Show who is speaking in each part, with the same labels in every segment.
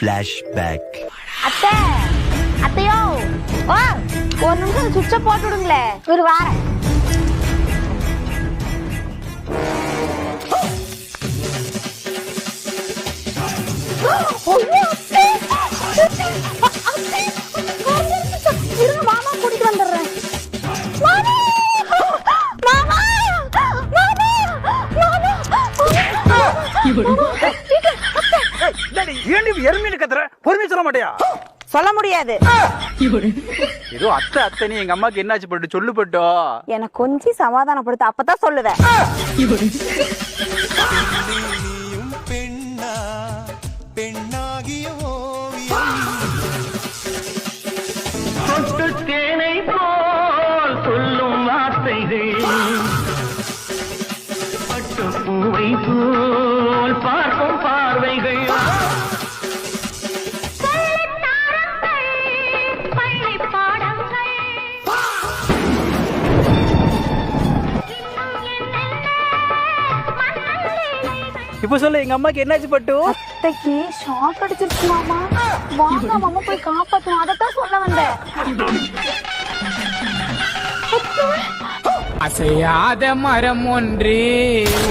Speaker 1: Flashback.
Speaker 2: அத்தை அத்தையோ ஓ ஒரு நிமிஷம் சுவிட்ச போட்டு விடுங்களே ஒரு வாரேன். இருங்க மாமா கூட்டிட்டு வந்துடுறேன். சொல்ல முடியாது.
Speaker 3: ஏதோ அத்தை அத்தை நீ எங்க அம்மாக்கு என்னாச்சு பட்டு சொல்லு பட்டோ.
Speaker 2: எனக்கு கொஞ்சம் சமாதானப்படுத்த அப்பதான் சொல்லுவேன்.
Speaker 4: தேனை போல் சொல்லும் வார்த்தைகள் பட்டுப்பூவை போல் பார்க்கும் பார்வைகள்
Speaker 3: இப்ப சொல்லு எங்க அம்மாக்கு என்னாச்சு பட்டு.
Speaker 2: அத்தைக்கு ஷாக் அடிச்சிருச்சு மாமா. வாங்க மாமா போய் காப்பாத்தணும். அதத்தான் சொல்ல வந்தேன்.
Speaker 5: அசையாத மரம் ஒன்று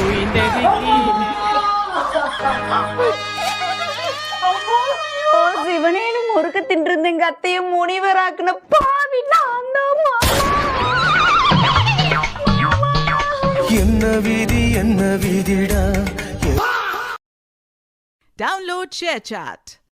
Speaker 5: உயிர்ந்தது.
Speaker 2: சிவனேனு முறுக்க தின்றிருந்த எங்க அத்தையும் முனிவராக்குன பாவி நான் தான் மாமா.
Speaker 6: என்ன விதிடா.
Speaker 7: Download ShareChat.